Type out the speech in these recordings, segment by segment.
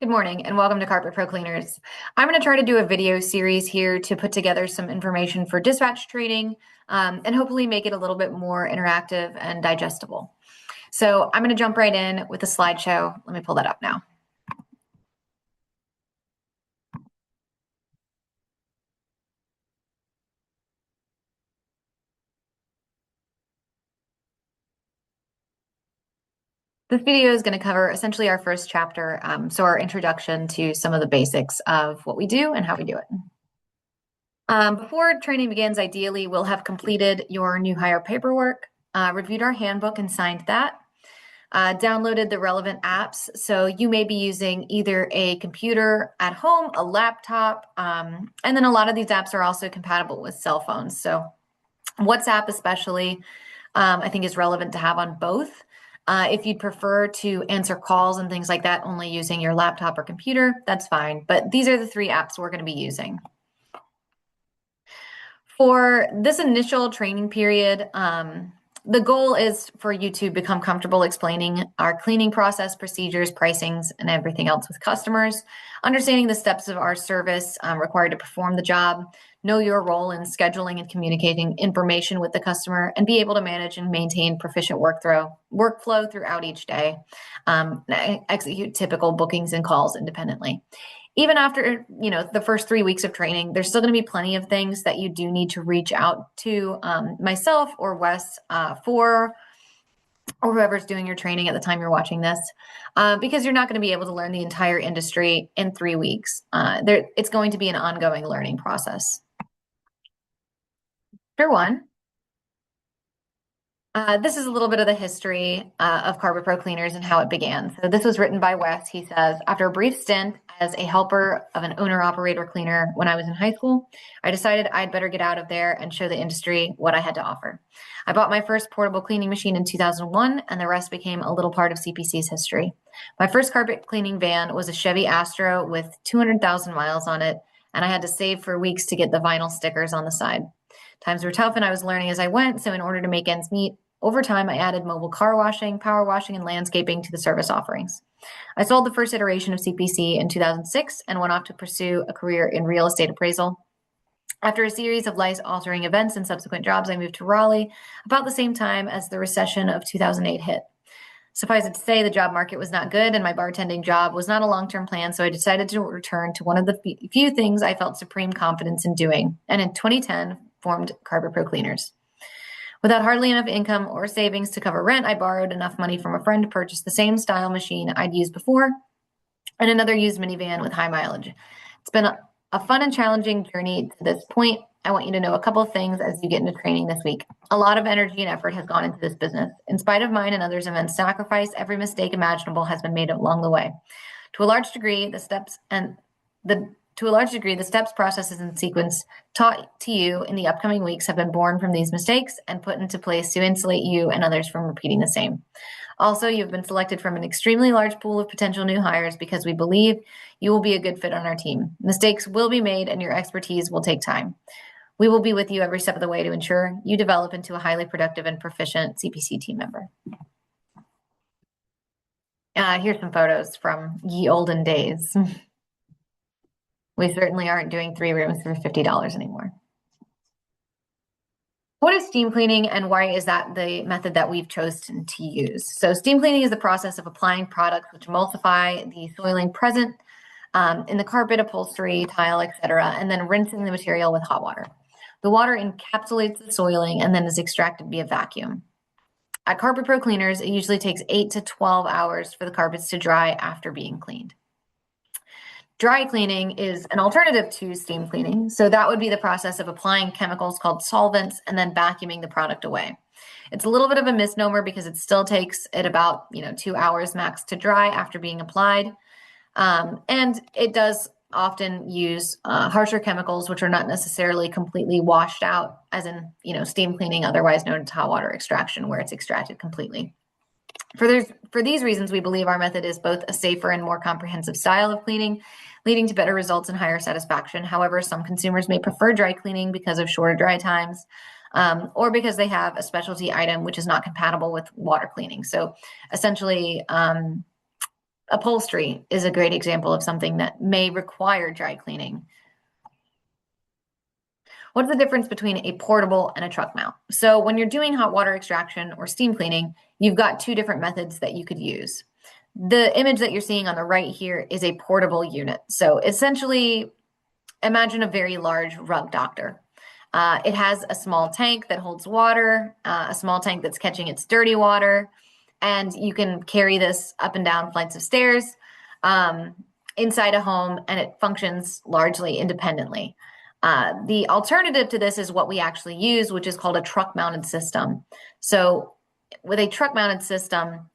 Good morning and welcome to Carpet Pro Cleaners. I'm going to try to do a video series here to put together some information for dispatch trading and hopefully make it a little bit more interactive and digestible. So I'm going to jump right in with a slideshow. Let me pull that up now. This video is going to cover essentially our first chapter, so our introduction to some of the basics of what we do and how we do it. Before training begins, ideally, we'll have completed your new hire paperwork, reviewed our handbook and signed that, downloaded the relevant apps. So you may be using either a computer at home, a laptop, and then a lot of these apps are also compatible with cell phones. So WhatsApp especially, I think is relevant to have on both. If you'd prefer to answer calls and things like that only using your laptop or computer, that's fine. But these are the three apps we're going to be using. For this initial training period, the goal is for you to become comfortable explaining our cleaning process, procedures, pricings, and everything else with customers, understanding the steps of our service required to perform the job, know your role in scheduling and communicating information with the customer, and be able to manage and maintain proficient workflow throughout each day, execute typical bookings and calls independently. Even after, the first 3 weeks of training, there's still going to be plenty of things that you do need to reach out to myself or Wes for, or whoever's doing your training at the time you're watching this, because you're not going to be able to learn the entire industry in 3 weeks. It's going to be an ongoing learning process. Chapter 1. This is a little bit of the history of Carpet Pro Cleaners and how it began. So this was written by Wes. He says, after a brief stint as a helper of an owner-operator cleaner when I was in high school, I decided I'd better get out of there and show the industry what I had to offer. I bought my first portable cleaning machine in 2001, and the rest became a little part of CPC's history. My first carpet cleaning van was a Chevy Astro with 200,000 miles on it, and I had to save for weeks to get the vinyl stickers on the side. Times were tough and I was learning as I went, so in order to make ends meet, over time I added mobile car washing, power washing, and landscaping to the service offerings. I sold the first iteration of CPC in 2006 and went off to pursue a career in real estate appraisal. After a series of life-altering events and subsequent jobs, I moved to Raleigh about the same time as the recession of 2008 hit. Suffice it to say, the job market was not good and my bartending job was not a long-term plan, so I decided to return to one of the few things I felt supreme confidence in doing, and in 2010, formed Carpet Pro Cleaners. Without hardly enough income or savings to cover rent, I borrowed enough money from a friend to purchase the same style machine I'd used before and another used minivan with high mileage. It's been a fun and challenging journey to this point. I want you to know a couple of things as you get into training this week. A lot of energy and effort has gone into this business. In spite of mine and others' immense sacrifice, every mistake imaginable has been made along the way. To a large degree, the steps, processes, and sequence taught to you in the upcoming weeks have been born from these mistakes and put into place to insulate you and others from repeating the same. Also, you've been selected from an extremely large pool of potential new hires because we believe you will be a good fit on our team. Mistakes will be made and your expertise will take time. We will be with you every step of the way to ensure you develop into a highly productive and proficient CPC team member. Here's some photos from ye olden days. We certainly aren't doing 3 rooms for $50 anymore. What is steam cleaning and why is that the method that we've chosen to use? So steam cleaning is the process of applying products which emulsify the soiling present in the carpet, upholstery, tile, etc., and then rinsing the material with hot water. The water encapsulates the soiling and then is extracted via vacuum. At Carpet Pro Cleaners, it usually takes 8 to 12 hours for the carpets to dry after being cleaned. Dry cleaning is an alternative to steam cleaning. So that would be the process of applying chemicals called solvents and then vacuuming the product away. It's a little bit of a misnomer because it still takes it about 2 hours max to dry after being applied. And it does often use harsher chemicals, which are not necessarily completely washed out, as in, steam cleaning, otherwise known as hot water extraction, where it's extracted completely. For these reasons, we believe our method is both a safer and more comprehensive style of cleaning, leading to better results and higher satisfaction. However, some consumers may prefer dry cleaning because of shorter dry times, or because they have a specialty item which is not compatible with water cleaning. So essentially, Upholstery is a great example of something that may require dry cleaning. What's the difference between a portable and a truck mount? So when you're doing hot water extraction or steam cleaning, you've got two different methods that you could use. The image that you're seeing on the right here is a portable unit. So essentially, imagine a very large rug doctor. It has a small tank that holds water, a small tank that's catching its dirty water, and you can carry this up and down flights of stairs inside a home, and it functions largely independently. The alternative to this is what we actually use, which is called a truck-mounted system. So with a truck-mounted system,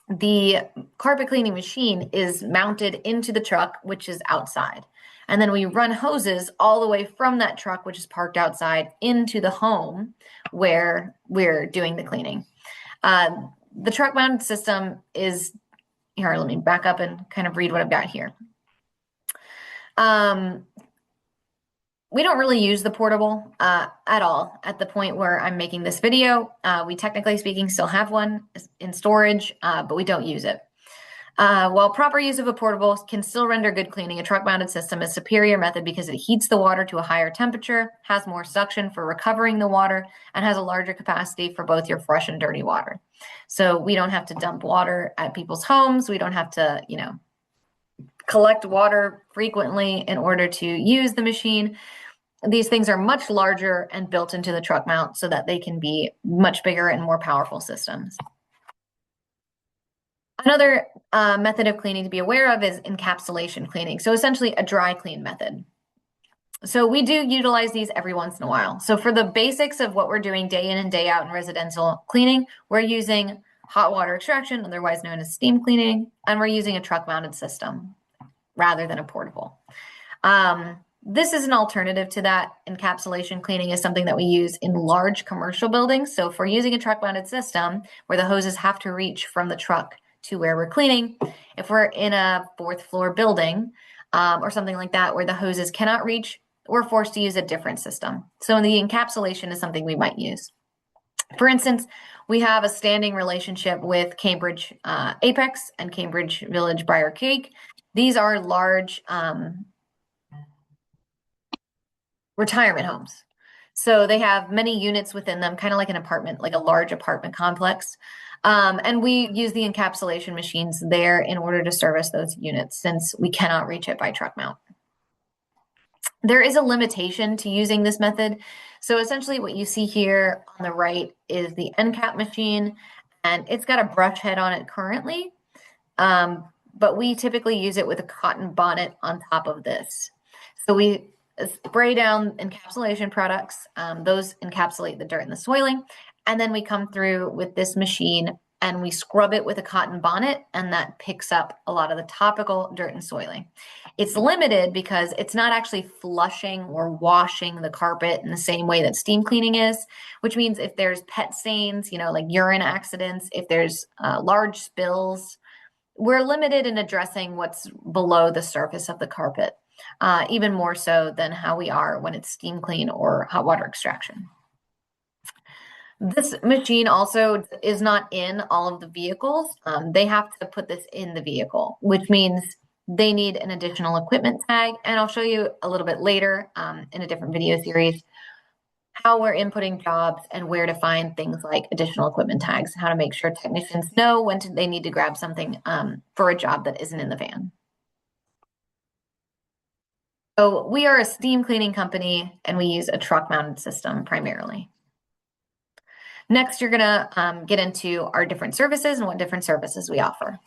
the carpet cleaning machine is mounted into the truck, which is outside. And then we run hoses all the way from that truck, which is parked outside, into the home where we're doing the cleaning. The truck mounted system is here. Let me back up and kind of read what I've got here. We don't really use the portable at all at the point where I'm making this video. We technically speaking still have one in storage, but we don't use it. While proper use of a portable can still render good cleaning, a truck-mounted system is a superior method because it heats the water to a higher temperature, has more suction for recovering the water, and has a larger capacity for both your fresh and dirty water. So we don't have to dump water at people's homes. We don't have to, collect water frequently in order to use the machine. These things are much larger and built into the truck mount so that they can be much bigger and more powerful systems. Another method of cleaning to be aware of is encapsulation cleaning. So essentially a dry clean method. So we do utilize these every once in a while. So for the basics of what we're doing day in and day out in residential cleaning, we're using hot water extraction, otherwise known as steam cleaning, and we're using a truck mounted system rather than a portable. This is an alternative to that. Encapsulation cleaning is something that we use in large commercial buildings. So if we're using a truck mounted system where the hoses have to reach from the truck to where we're cleaning, if we're in a fourth floor building or something like that where the hoses cannot reach, we're forced to use a different system. So the encapsulation is something we might use. For instance, we have a standing relationship with Cambridge Apex and Cambridge Village Briar Creek. These are large retirement homes. So they have many units within them, kind of like an apartment, like a large apartment complex. And we use the encapsulation machines there in order to service those units since we cannot reach it by truck mount. There is a limitation to using this method. So essentially what you see here on the right is the end cap machine, and it's got a brush head on it currently. But we typically use it with a cotton bonnet on top of this. So we spray down encapsulation products. Those encapsulate the dirt and the soiling. And then we come through with this machine and we scrub it with a cotton bonnet, and that picks up a lot of the topical dirt and soiling. It's limited because it's not actually flushing or washing the carpet in the same way that steam cleaning is, which means if there's pet stains, like urine accidents, if there's large spills, we're limited in addressing what's below the surface of the carpet, even more so than how we are when it's steam clean or hot water extraction. This machine also is not in all of the vehicles. They have to put this in the vehicle, which means they need an additional equipment tag. And I'll show you a little bit later in a different video series how we're inputting jobs and where to find things like additional equipment tags, how to make sure technicians know when they need to grab something for a job that isn't in the van. So we are a steam cleaning company and we use a truck mounted system primarily. Next, you're gonna get into our different services and what different services we offer.